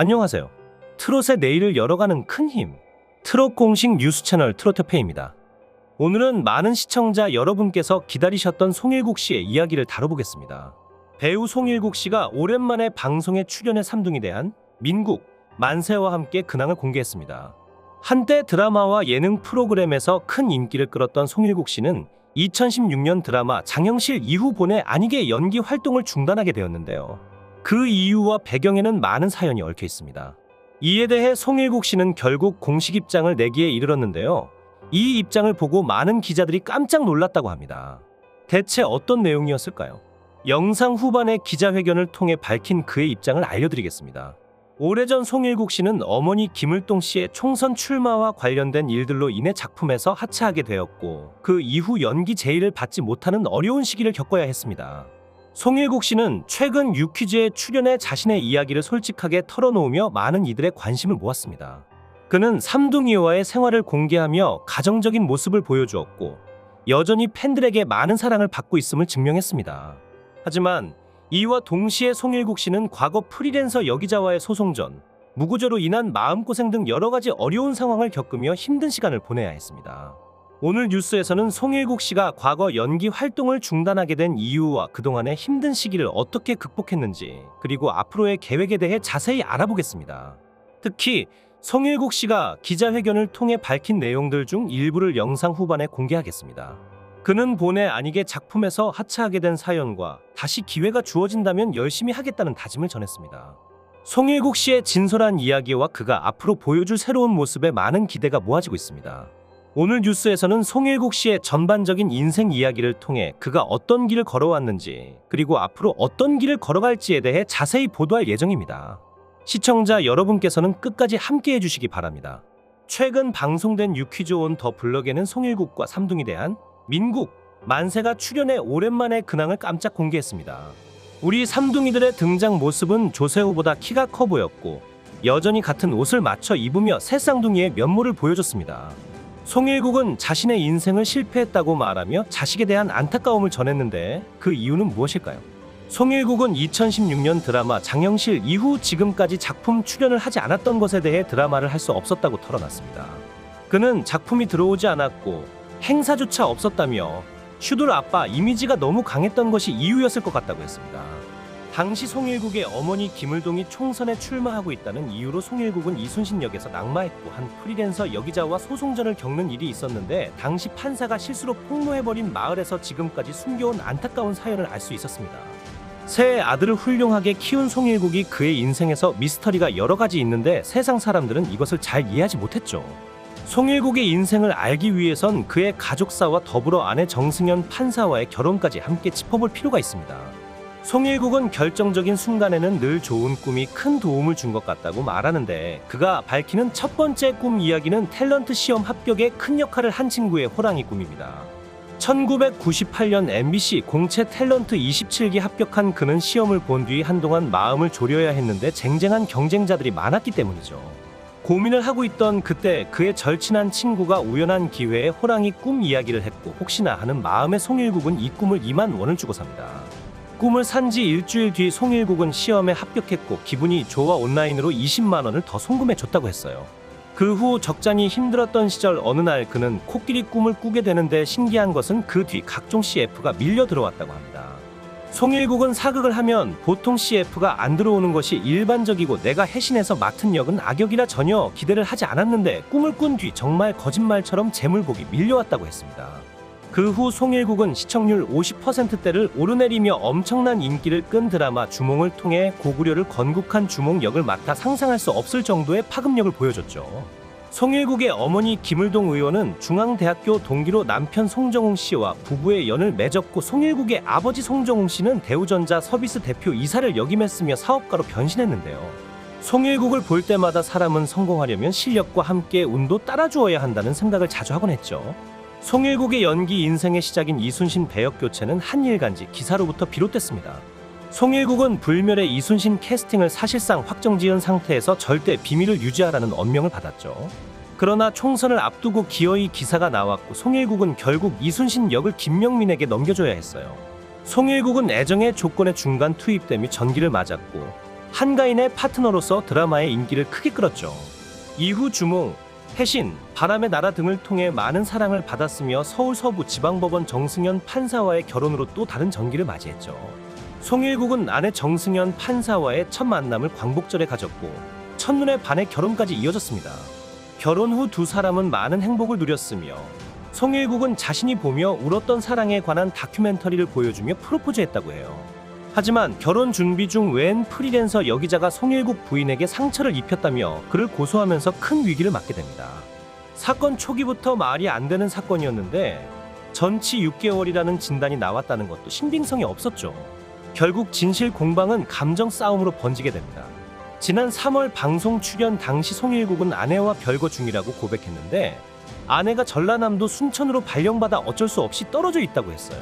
안녕하세요. 트롯의 내일을 열어가는 큰 힘. 트롯 공식 뉴스 채널 트로트페이입니다. 오늘은 많은 시청자 여러분께서 기다리셨던 송일국 씨의 이야기를 다뤄보겠습니다. 배우 송일국 씨가 오랜만에 방송에 출연해 삼둥이 대한 민국, 만세와 함께 근황을 공개했습니다. 한때 드라마와 예능 프로그램에서 큰 인기를 끌었던 송일국 씨는 2016년 드라마 장영실 이후 본의 아니게 연기 활동을 중단하게 되었는데요. 그 이유와 배경에는 많은 사연이 얽혀 있습니다. 이에 대해 송일국 씨는 결국 공식 입장을 내기에 이르렀는데요. 이 입장을 보고 많은 기자들이 깜짝 놀랐다고 합니다. 대체 어떤 내용이었을까요? 영상 후반의 기자회견을 통해 밝힌 그의 입장을 알려드리겠습니다. 오래전 송일국 씨는 어머니 김을동 씨의 총선 출마와 관련된 일들로 인해 작품에서 하차하게 되었고, 그 이후 연기 제의를 받지 못하는 어려운 시기를 겪어야 했습니다. 송일국 씨는 최근 유퀴즈에 출연해 자신의 이야기를 솔직하게 털어놓으며 많은 이들의 관심을 모았습니다. 그는 삼둥이와의 생활을 공개하며 가정적인 모습을 보여주었고, 여전히 팬들에게 많은 사랑을 받고 있음을 증명했습니다. 하지만 이와 동시에 송일국 씨는 과거 프리랜서 여기자와의 소송 전, 무구조로 인한 마음고생 등 여러 가지 어려운 상황을 겪으며 힘든 시간을 보내야 했습니다. 오늘 뉴스에서는 송일국 씨가 과거 연기 활동을 중단하게 된 이유와 그동안의 힘든 시기를 어떻게 극복했는지, 그리고 앞으로의 계획에 대해 자세히 알아보겠습니다. 특히 송일국 씨가 기자회견을 통해 밝힌 내용들 중 일부를 영상 후반에 공개하겠습니다. 그는 본의 아니게 작품에서 하차하게 된 사연과 다시 기회가 주어진다면 열심히 하겠다는 다짐을 전했습니다. 송일국 씨의 진솔한 이야기와 그가 앞으로 보여줄 새로운 모습에 많은 기대가 모아지고 있습니다. 오늘 뉴스에서는 송일국 씨의 전반적인 인생 이야기를 통해 그가 어떤 길을 걸어왔는지, 그리고 앞으로 어떤 길을 걸어갈지에 대해 자세히 보도할 예정입니다. 시청자 여러분께서는 끝까지 함께 해주시기 바랍니다. 최근 방송된 유퀴즈 온 더 블럭에는 송일국과 삼둥이 대한 민국, 만세가 출연해 오랜만에 근황을 깜짝 공개했습니다. 우리 삼둥이들의 등장 모습은 조세호보다 키가 커 보였고, 여전히 같은 옷을 맞춰 입으며 새 쌍둥이의 면모를 보여줬습니다. 송일국은 자신의 인생을 실패했다고 말하며 자식에 대한 안타까움을 전했는데, 그 이유는 무엇일까요? 송일국은 2016년 드라마 장영실 이후 지금까지 작품 출연을 하지 않았던 것에 대해 드라마를 할 수 없었다고 털어놨습니다. 그는 작품이 들어오지 않았고 행사조차 없었다며 슈돌 아빠 이미지가 너무 강했던 것이 이유였을 것 같다고 했습니다. 당시 송일국의 어머니 김을동이 총선에 출마하고 있다는 이유로 송일국은 이순신 역에서 낙마했고, 한 프리랜서 여기자와 소송전을 겪는 일이 있었는데, 당시 판사가 실수로 폭로해버린 마을에서 지금까지 숨겨온 안타까운 사연을 알 수 있었습니다. 새 아들을 훌륭하게 키운 송일국이 그의 인생에서 미스터리가 여러 가지 있는데 세상 사람들은 이것을 잘 이해하지 못했죠. 송일국의 인생을 알기 위해선 그의 가족사와 더불어 아내 정승연 판사와의 결혼까지 함께 짚어볼 필요가 있습니다. 송일국은 결정적인 순간에는 늘 좋은 꿈이 큰 도움을 준 것 같다고 말하는데, 그가 밝히는 첫 번째 꿈 이야기는 탤런트 시험 합격에 큰 역할을 한 친구의 호랑이 꿈입니다. 1998년 MBC 공채 탤런트 27기 합격한 그는 시험을 본 뒤 한동안 마음을 졸여야 했는데 쟁쟁한 경쟁자들이 많았기 때문이죠. 고민을 하고 있던 그때 그의 절친한 친구가 우연한 기회에 호랑이 꿈 이야기를 했고, 혹시나 하는 마음에 송일국은 이 꿈을 2만 원을 주고 삽니다. 꿈을 산 지 일주일 뒤 송일국은 시험에 합격했고, 기분이 좋아 온라인으로 20만 원을 더 송금해줬다고 했어요. 그 후 적잖이 힘들었던 시절 어느 날 그는 코끼리 꿈을 꾸게 되는데, 신기한 것은 그 뒤 각종 CF가 밀려 들어왔다고 합니다. 송일국은 사극을 하면 보통 CF가 안 들어오는 것이 일반적이고, 내가 해신해서 맡은 역은 악역이라 전혀 기대를 하지 않았는데 꿈을 꾼 뒤 정말 거짓말처럼 재물복이 밀려왔다고 했습니다. 그 후 송일국은 시청률 50%대를 오르내리며 엄청난 인기를 끈 드라마 주몽을 통해 고구려를 건국한 주몽 역을 맡아 상상할 수 없을 정도의 파급력을 보여줬죠. 송일국의 어머니 김을동 의원은 중앙대학교 동기로 남편 송정웅 씨와 부부의 연을 맺었고, 송일국의 아버지 송정웅 씨는 대우전자 서비스 대표 이사를 역임했으며 사업가로 변신했는데요. 송일국을 볼 때마다 사람은 성공하려면 실력과 함께 운도 따라주어야 한다는 생각을 자주 하곤 했죠. 송일국의 연기 인생의 시작인 이순신 배역 교체는 한일간지 기사로부터 비롯됐습니다. 송일국은 불멸의 이순신 캐스팅을 사실상 확정지은 상태에서 절대 비밀을 유지하라는 엄명을 받았죠. 그러나 총선을 앞두고 기어이 기사가 나왔고, 송일국은 결국 이순신 역을 김명민에게 넘겨줘야 했어요. 송일국은 애정의 조건에 중간 투입됨이 전기를 맞았고, 한가인의 파트너로서 드라마의 인기를 크게 끌었죠. 이후 주몽, 해신, 바람의 나라 등을 통해 많은 사랑을 받았으며 서울 서부 지방법원 정승현 판사와의 결혼으로 또 다른 전기를 맞이했죠. 송일국은 아내 정승현 판사와의 첫 만남을 광복절에 가졌고 첫눈에 반해 결혼까지 이어졌습니다. 결혼 후 두 사람은 많은 행복을 누렸으며 송일국은 자신이 보며 울었던 사랑에 관한 다큐멘터리를 보여주며 프로포즈했다고 해요. 하지만 결혼 준비 중 웬 프리랜서 여기자가 송일국 부인에게 상처를 입혔다며 그를 고소하면서 큰 위기를 맞게 됩니다. 사건 초기부터 말이 안 되는 사건이었는데 전치 6개월이라는 진단이 나왔다는 것도 신빙성이 없었죠. 결국 진실 공방은 감정 싸움으로 번지게 됩니다. 지난 3월 방송 출연 당시 송일국은 아내와 별거 중이라고 고백했는데 아내가 전라남도 순천으로 발령받아 어쩔 수 없이 떨어져 있다고 했어요.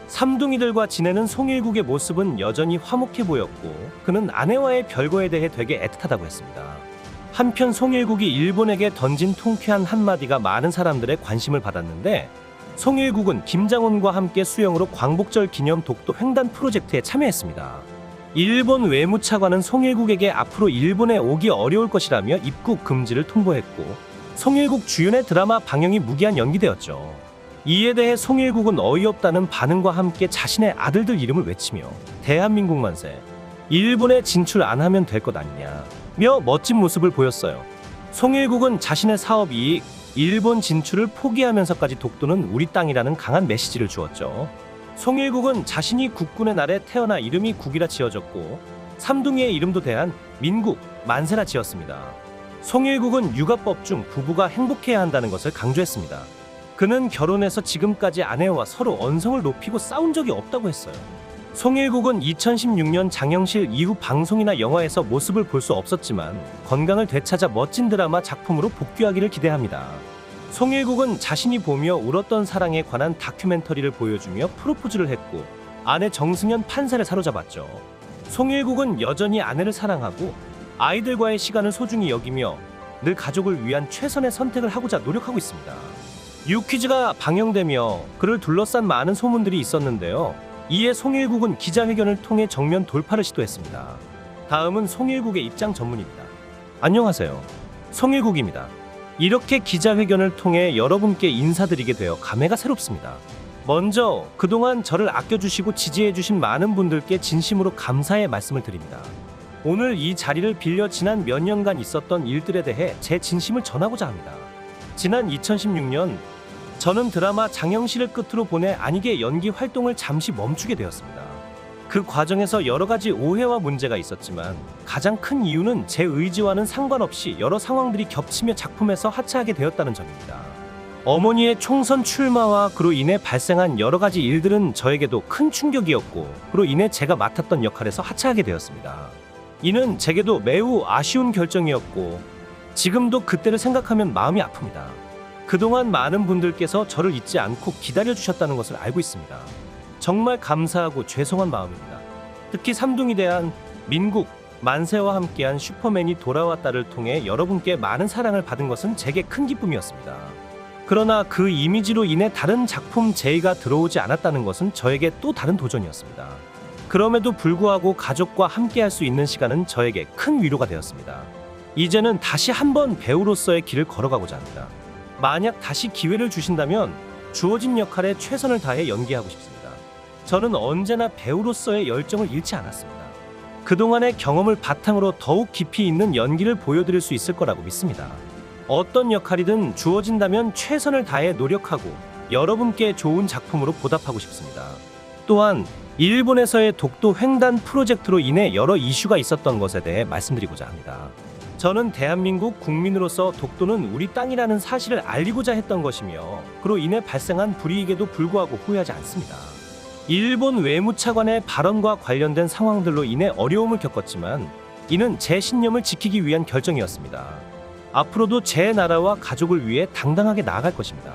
삼둥이들과 지내는 송일국의 모습은 여전히 화목해 보였고 그는 아내와의 별거에 대해 되게 애틋하다고 했습니다. 한편 송일국이 일본에게 던진 통쾌한 한마디가 많은 사람들의 관심을 받았는데 송일국은 김장훈과 함께 수영으로 광복절 기념 독도 횡단 프로젝트에 참여했습니다. 일본 외무차관은 송일국에게 앞으로 일본에 오기 어려울 것이라며 입국 금지를 통보했고 송일국 주연의 드라마 방영이 무기한 연기되었죠. 이에 대해 송일국은 어이없다는 반응과 함께 자신의 아들들 이름을 외치며 대한민국 만세, 일본에 진출 안 하면 될 것 아니냐며 멋진 모습을 보였어요. 송일국은 자신의 사업 이익, 일본 진출을 포기하면서까지 독도는 우리 땅이라는 강한 메시지를 주었죠. 송일국은 자신이 국군의 날에 태어나 이름이 국이라 지어졌고 삼둥이의 이름도 대한 민국, 만세라 지었습니다. 송일국은 육아법 중 부부가 행복해야 한다는 것을 강조했습니다. 그는 결혼해서 지금까지 아내와 서로 언성을 높이고 싸운 적이 없다고 했어요. 송일국은 2016년 장영실 이후 방송이나 영화에서 모습을 볼 수 없었지만 건강을 되찾아 멋진 드라마 작품으로 복귀하기를 기대합니다. 송일국은 자신이 보며 울었던 사랑에 관한 다큐멘터리를 보여주며 프로포즈를 했고 아내 정승현 판사를 사로잡았죠. 송일국은 여전히 아내를 사랑하고 아이들과의 시간을 소중히 여기며 늘 가족을 위한 최선의 선택을 하고자 노력하고 있습니다. 유퀴즈가 방영되며 그를 둘러싼 많은 소문들이 있었는데요. 이에 송일국은 기자회견을 통해 정면 돌파를 시도했습니다. 다음은 송일국의 입장 전문입니다. 안녕하세요. 송일국입니다. 이렇게 기자회견을 통해 여러분께 인사드리게 되어 감회가 새롭습니다. 먼저 그동안 저를 아껴주시고 지지해주신 많은 분들께 진심으로 감사의 말씀을 드립니다. 오늘 이 자리를 빌려 지난 몇 년간 있었던 일들에 대해 제 진심을 전하고자 합니다. 지난 2016년 저는 드라마 장영실을 끝으로 보내 안익의 연기 활동을 잠시 멈추게 되었습니다. 그 과정에서 여러 가지 오해와 문제가 있었지만 가장 큰 이유는 제 의지와는 상관없이 여러 상황들이 겹치며 작품에서 하차하게 되었다는 점입니다. 어머니의 총선 출마와 그로 인해 발생한 여러 가지 일들은 저에게도 큰 충격이었고 그로 인해 제가 맡았던 역할에서 하차하게 되었습니다. 이는 제게도 매우 아쉬운 결정이었고 지금도 그때를 생각하면 마음이 아픕니다. 그동안 많은 분들께서 저를 잊지 않고 기다려주셨다는 것을 알고 있습니다. 정말 감사하고 죄송한 마음입니다. 특히 삼둥이 대한 민국, 만세와 함께한 슈퍼맨이 돌아왔다를 통해 여러분께 많은 사랑을 받은 것은 제게 큰 기쁨이었습니다. 그러나 그 이미지로 인해 다른 작품 제의가 들어오지 않았다는 것은 저에게 또 다른 도전이었습니다. 그럼에도 불구하고 가족과 함께할 수 있는 시간은 저에게 큰 위로가 되었습니다. 이제는 다시 한번 배우로서의 길을 걸어가고자 합니다. 만약 다시 기회를 주신다면 주어진 역할에 최선을 다해 연기하고 싶습니다. 저는 언제나 배우로서의 열정을 잃지 않았습니다. 그동안의 경험을 바탕으로 더욱 깊이 있는 연기를 보여드릴 수 있을 거라고 믿습니다. 어떤 역할이든 주어진다면 최선을 다해 노력하고 여러분께 좋은 작품으로 보답하고 싶습니다. 또한 일본에서의 독도 횡단 프로젝트로 인해 여러 이슈가 있었던 것에 대해 말씀드리고자 합니다. 저는 대한민국 국민으로서 독도는 우리 땅이라는 사실을 알리고자 했던 것이며 그로 인해 발생한 불이익에도 불구하고 후회하지 않습니다. 일본 외무차관의 발언과 관련된 상황들로 인해 어려움을 겪었지만 이는 제 신념을 지키기 위한 결정이었습니다. 앞으로도 제 나라와 가족을 위해 당당하게 나아갈 것입니다.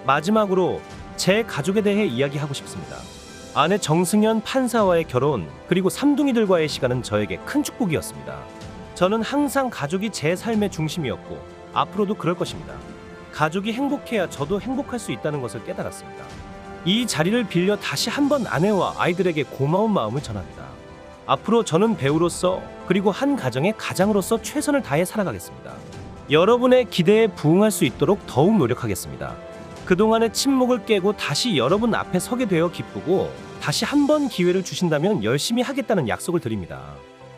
마지막으로 제 가족에 대해 이야기하고 싶습니다. 아내 정승현 판사와의 결혼 그리고 삼둥이들과의 시간은 저에게 큰 축복이었습니다. 저는 항상 가족이 제 삶의 중심이었고 앞으로도 그럴 것입니다. 가족이 행복해야 저도 행복할 수 있다는 것을 깨달았습니다. 이 자리를 빌려 다시 한번 아내와 아이들에게 고마운 마음을 전합니다. 앞으로 저는 배우로서 그리고 한 가정의 가장으로서 최선을 다해 살아가겠습니다. 여러분의 기대에 부응할 수 있도록 더욱 노력하겠습니다. 그동안의 침묵을 깨고 다시 여러분 앞에 서게 되어 기쁘고 다시 한 번 기회를 주신다면 열심히 하겠다는 약속을 드립니다.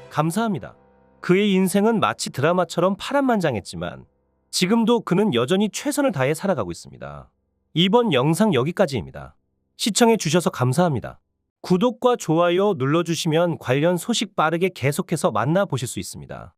감사합니다. 그의 인생은 마치 드라마처럼 파란만장했지만 지금도 그는 여전히 최선을 다해 살아가고 있습니다. 이번 영상 여기까지입니다. 시청해 주셔서 감사합니다. 구독과 좋아요 눌러주시면 관련 소식 빠르게 계속해서 만나보실 수 있습니다.